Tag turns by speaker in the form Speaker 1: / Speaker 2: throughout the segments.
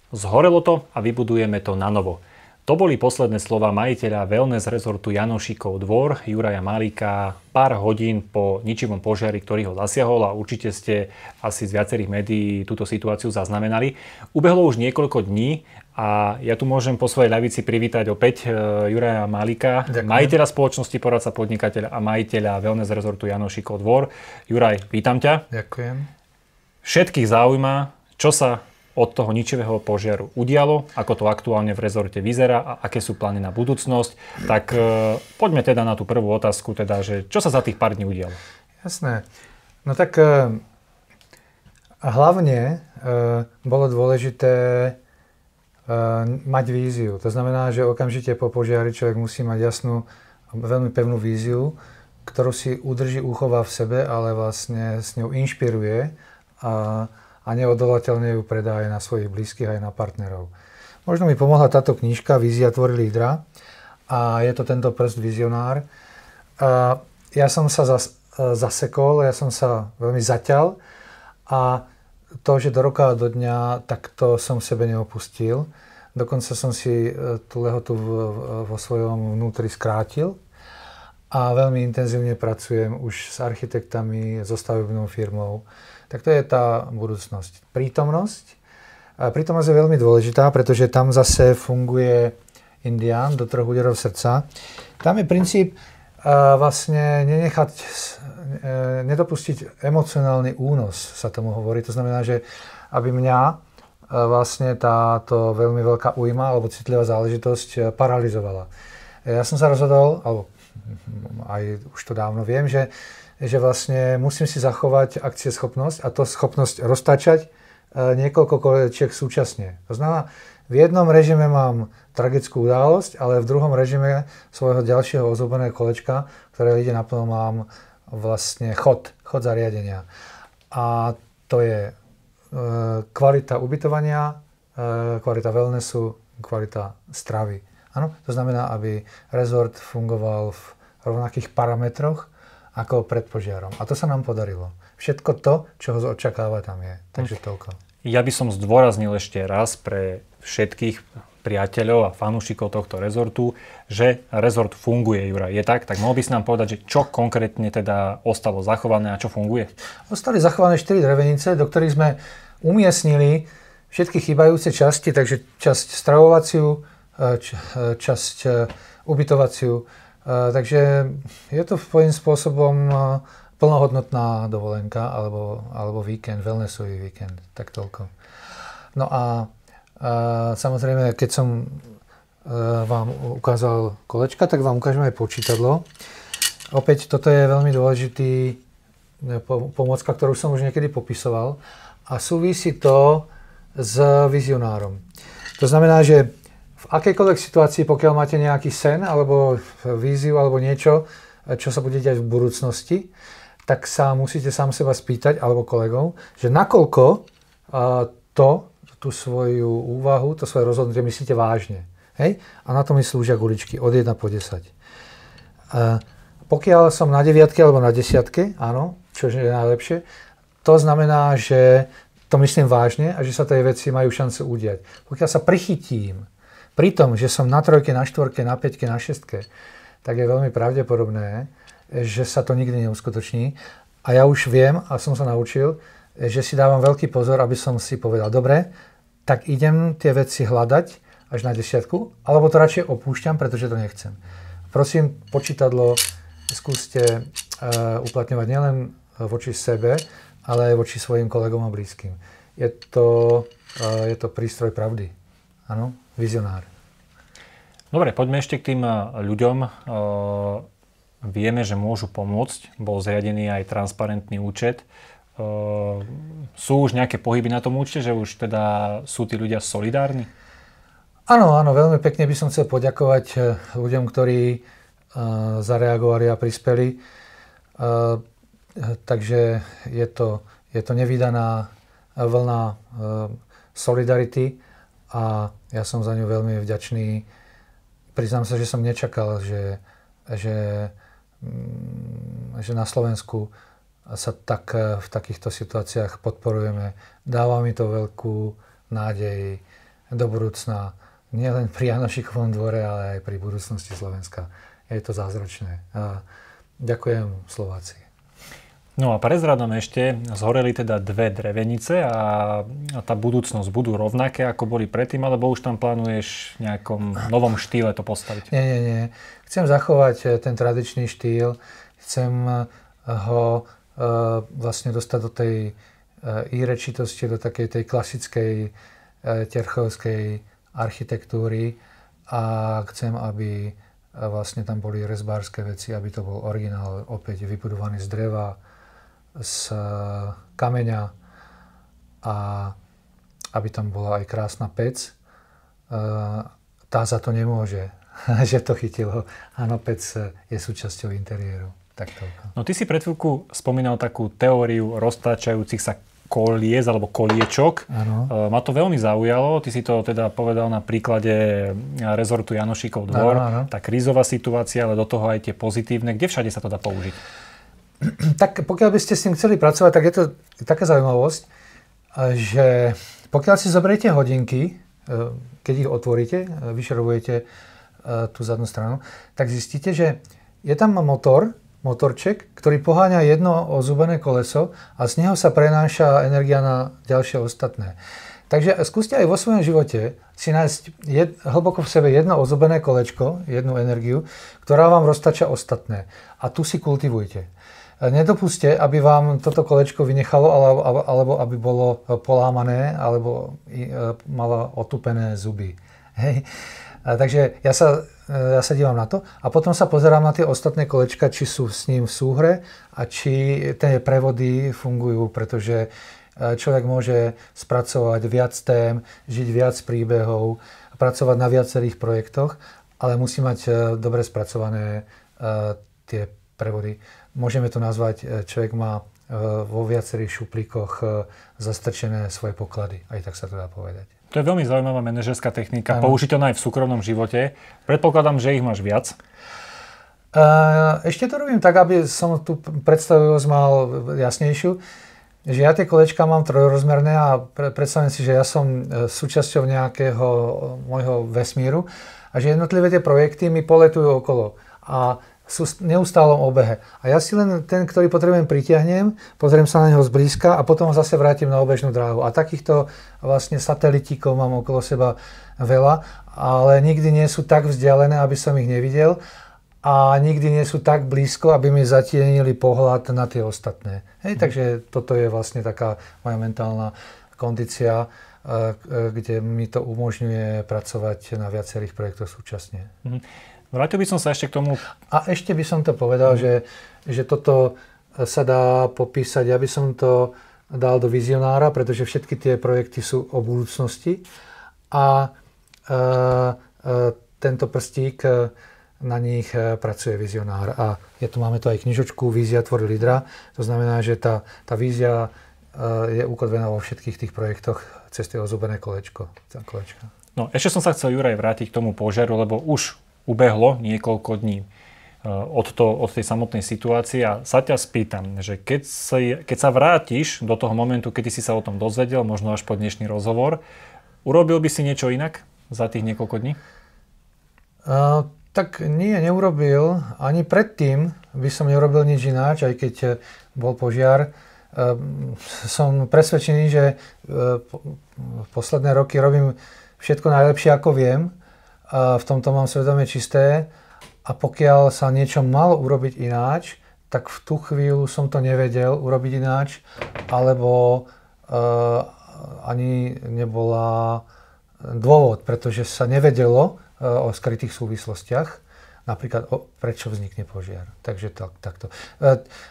Speaker 1: Zhorelo to a vybudujeme to na novo. To boli posledné slova majiteľa wellness rezortu Janošíkov Dvor, Juraja Malíka, pár hodín po ničivom požiari, ktorý ho zasiahol, a určite ste asi z viacerých médií túto situáciu zaznamenali. Ubehlo už niekoľko dní a ja tu môžem po svojej ľavici privítať opäť Juraja Malíka, majiteľa spoločnosti Poradca podnikateľ a majiteľa wellness rezortu Janošíkov Dvor. Juraj, vítam ťa.
Speaker 2: Ďakujem.
Speaker 1: Všetkých zaujíma, čo sa od toho ničivého požiaru udialo, ako to aktuálne v rezorte vyzerá a aké sú plány na budúcnosť. Tak poďme teda na tú prvú otázku, teda, že čo sa za tých pár dní udialo?
Speaker 2: Jasné. No tak hlavne bolo dôležité mať víziu. To znamená, že okamžite po požiari človek musí mať jasnú, veľmi pevnú víziu, ktorú si udrží, uchová v sebe, ale vlastne s ňou inšpiruje a neodolateľne ju predá aj na svojich blízkych, aj na partnerov. Možno mi pomohla táto knižka Vízia tvorí lídra a je to tento prst vizionár. Ja som sa zasekol, ja som sa veľmi zaťal a to, že do roka a do dňa, tak to som v sebe neopustil. Dokonca som si tú lehotu vo svojom vnútri skrátil a veľmi intenzívne pracujem už s architektami, so stavebnou firmou. Tak to je tá budúcnosť. Prítomnosť. Prítomnosť je veľmi dôležitá, pretože tam zase funguje Indián do 3 úderov srdca. Tam je princíp vlastne nedopustiť emocionálny únos, sa tomu hovorí. To znamená, že aby mňa vlastne táto veľmi veľká újma alebo citlivá záležitosť paralizovala. Ja som sa rozhodol, alebo aj už to dávno viem, že vlastne musím si zachovať akcieschopnosť a to schopnosť roztáčať niekoľko kolečiek súčasne. To znamená, v jednom režime mám tragickú udalosť, ale v druhom režime svojho ďalšieho ozúbeného kolečka, ktoré ide naplno, mám vlastne chod zariadenia. A to je kvalita ubytovania, kvalita wellnessu, kvalita stravy. Áno? To znamená, aby rezort fungoval v rovnakých parametroch ako pred požiarom. A to sa nám podarilo. Všetko to, čo ho očakáva, tam je. Takže toľko.
Speaker 1: Ja by som zdôraznil ešte raz pre všetkých priateľov a fanúšikov tohto rezortu, že rezort funguje, Juraj. Je tak? Tak mohol by si nám povedať, že čo konkrétne teda ostalo zachované a čo funguje?
Speaker 2: Ostali zachované 4 drevenice, do ktorých sme umiestnili všetky chýbajúce časti, takže časť stravovaciu, časť ubytovaciu. Takže je to svojím spôsobom plnohodnotná dovolenka alebo víkend, wellnessový víkend, tak toľko. No a samozrejme, keď som vám ukázal kolečka, tak vám ukážem aj počítadlo. Opäť toto je veľmi dôležitý pomôcka, ktorú som už niekedy popisoval a súvisí to s vizionárom. To znamená, že v akejkoľvek situácii, pokiaľ máte nejaký sen alebo víziu alebo niečo, čo sa bude diať v budúcnosti, tak sa musíte sám seba spýtať, alebo kolegov, že nakoľko tú svoju úvahu, to svoje rozhodnutie myslíte vážne. Hej? A na to mi slúžia guličky od 1 po 10. Pokiaľ som na 9 alebo na 10, áno, čo je najlepšie, to znamená, že to myslím vážne a že sa tie veci majú šancu udiať. Pokiaľ sa prichytím pri tom, že som na 3, na 4, na 5, na 6, tak je veľmi pravdepodobné, že sa to nikdy neuskutoční. A ja už viem a som sa naučil, že si dávam veľký pozor, aby som si povedal, dobre, tak idem tie veci hľadať až na 10, alebo to radšej opúšťam, pretože to nechcem. Prosím, počítadlo skúste uplatňovať nielen voči sebe, ale aj voči svojim kolegom a blízkym. Je to prístroj pravdy. Áno? Vizionár.
Speaker 1: Dobre, poďme ešte k tým ľuďom. Vieme, že môžu pomôcť. Bol zriadený aj transparentný účet. Sú už nejaké pohyby na tom účte, že už teda sú tí ľudia solidárni?
Speaker 2: Áno, veľmi pekne by som chcel poďakovať ľuďom, ktorí zareagovali a prispeli. Takže je to nevídaná vlna solidarity a ja som za ňu veľmi vďačný. Priznám sa, že som nečakal, že na Slovensku sa tak v takýchto situáciách podporujeme. Dáva mi to veľkú nádej, do budúcna. Nielen pri Janošikovom dvore, ale aj pri budúcnosti Slovenska. Je to zázračné. Ďakujem Slováci.
Speaker 1: No a prezradom ešte, zhoreli teda 2 drevenice a tá budúcnosť budú rovnaké, ako boli predtým, alebo už tam plánuješ v nejakom novom štýle to postaviť?
Speaker 2: Nie. Chcem zachovať ten tradičný štýl. Chcem ho vlastne dostať do tej írečitosti, do takej tej klasickej terchovskej architektúry a chcem, aby vlastne tam boli rezbárske veci, aby to bol originál opäť vybudovaný z dreva, z kameňa a aby tam bola aj krásna pec. Tá za to nemôže, že to chytilo. Áno, pec je súčasťou interiéru. Takto.
Speaker 1: No ty si pred chvíľku spomínal takú teóriu roztáčajúcich sa kolies alebo koliečok.
Speaker 2: Áno.
Speaker 1: Ma to veľmi zaujalo. Ty si to teda povedal na príklade rezortu Janošikov dvor.
Speaker 2: Áno.
Speaker 1: Tá krízová situácia, ale do toho aj tie pozitívne. Kde všade sa to dá použiť?
Speaker 2: Tak pokiaľ by ste s tým chceli pracovať, tak je to taká zaujímavosť, že pokiaľ si zoberiete hodinky, keď ich otvoríte, vyšrobujete tú zadnú stranu, tak zistíte, že je tam motorček, ktorý poháňa jedno ozubené koleso a z neho sa prenáša energia na ďalšie ostatné. Takže skúste aj vo svojom živote si nájsť hlboko v sebe jedno ozubené kolečko, jednu energiu, ktorá vám roztača ostatné. A tu si kultivujte. Nedopuste, aby vám toto kolečko vynechalo, alebo aby bolo polámané, alebo malo otupené zuby. Hej. Takže ja sa dívam na to a potom sa pozerám na tie ostatné kolečka, či sú s ním v súhre a či tie prevody fungujú, pretože človek môže spracovať viac tém, žiť viac príbehov, pracovať na viacerých projektoch, ale musí mať dobre spracované tie prevody. Môžeme to nazvať, človek má vo viacerých šuplíkoch zastrčené svoje poklady, aj tak sa to dá povedať.
Speaker 1: To je veľmi zaujímavá manažerská technika, použiteľná aj v súkromnom živote. Predpokladám, že ich máš viac.
Speaker 2: Ešte to robím tak, aby som tú predstavivosť mal jasnejšiu, že ja tie kolečka mám trojrozmerné a predstavím si, že ja som súčasťou nejakého môjho vesmíru a že jednotlivé tie projekty mi poletujú okolo a sú v neustálom obehe. A ja si len ten, ktorý potrebujem, pritiahnem, pozriem sa na neho zblízka a potom ho zase vrátim na obežnú dráhu. A takýchto vlastne satelitíkov mám okolo seba veľa, ale nikdy nie sú tak vzdialené, aby som ich nevidel a nikdy nie sú tak blízko, aby mi zatienili pohľad na tie ostatné. Hej, takže toto je vlastne taká moja mentálna kondícia, kde mi to umožňuje pracovať na viacerých projektoch súčasne.
Speaker 1: Vrátil by som sa ešte k tomu.
Speaker 2: A ešte by som to povedal, že toto sa dá popísať, ja by som to dal do vizionára, pretože všetky tie projekty sú o budúcnosti a tento prstík na nich pracuje vizionár. A máme tu aj knižočku Vízia tvor lídra, to znamená, že tá vízia je ukotvená vo všetkých tých projektoch cez tie ozubené kolečko.
Speaker 1: No, ešte som sa chcel, Juraj, vrátiť k tomu požiaru, lebo už ubehlo niekoľko dní od tej samotnej situácie a sa ťa spýtam, že keď sa vrátiš do toho momentu, keď si sa o tom dozvedel, možno až po dnešný rozhovor, urobil by si niečo inak za tých niekoľko dní?
Speaker 2: Tak nie, neurobil. Ani predtým by som neurobil nič ináč, aj keď bol požiar. Som presvedčený, že posledné roky robím všetko najlepšie, ako viem. V tomto mám svedomie čisté a pokiaľ sa niečo malo urobiť ináč, tak v tú chvíľu som to nevedel urobiť ináč, alebo ani nebola dôvod, pretože sa nevedelo o skrytých súvislostiach, napríklad prečo vznikne požiar. Takže takto.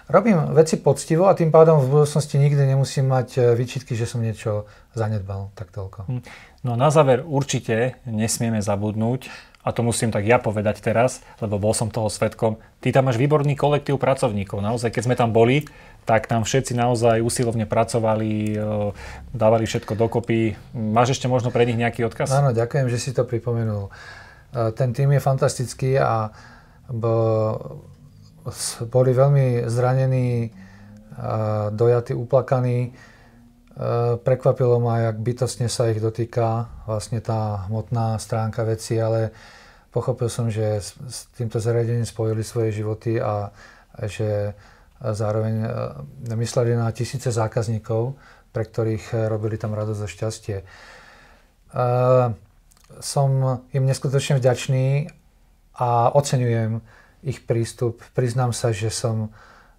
Speaker 2: Robím veci poctivo a tým pádom v budúcnosti nikdy nemusím mať výčitky, že som niečo zanedbal. Tak toľko.
Speaker 1: No a na záver určite nesmieme zabudnúť, a to musím tak ja povedať teraz, lebo bol som toho svedkom, ty tam máš výborný kolektív pracovníkov. Naozaj, keď sme tam boli, tak tam všetci naozaj usilovne pracovali, dávali všetko dokopy. Máš ešte možno pre nich nejaký odkaz?
Speaker 2: Áno, ďakujem, že si to pripomenul. Ten tým je fantastický a boli veľmi zranení, dojatí, uplakaní. Prekvapilo ma, jak bytostne sa ich dotýka vlastne tá hmotná stránka veci, ale pochopil som, že s týmto zariadením spojili svoje životy a že zároveň mysleli na tisíce zákazníkov, pre ktorých robili tam radosť a šťastie. Som im neskutočne vďačný a oceňujem ich prístup. Priznám sa, že som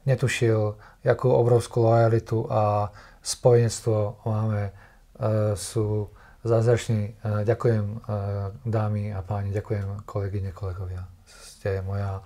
Speaker 2: netušil, jakú obrovskú lojalitu a spojenectvo máme. Sú zázrační. Ďakujem dámy a páni, ďakujem kolegyne, kolegovia. Ste moja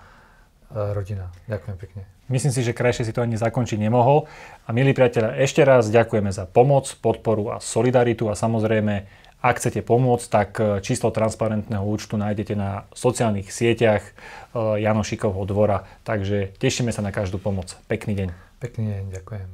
Speaker 2: rodina. Ďakujem pekne.
Speaker 1: Myslím si, že krajšie si to ani zakončiť nemohol. A milí priatelia, ešte raz ďakujeme za pomoc, podporu a solidaritu a samozrejme, ak chcete pomôcť, tak číslo transparentného účtu nájdete na sociálnych sieťach Janošikovho dvora. Takže tešíme sa na každú pomoc. Pekný deň.
Speaker 2: Pekný deň, ďakujem.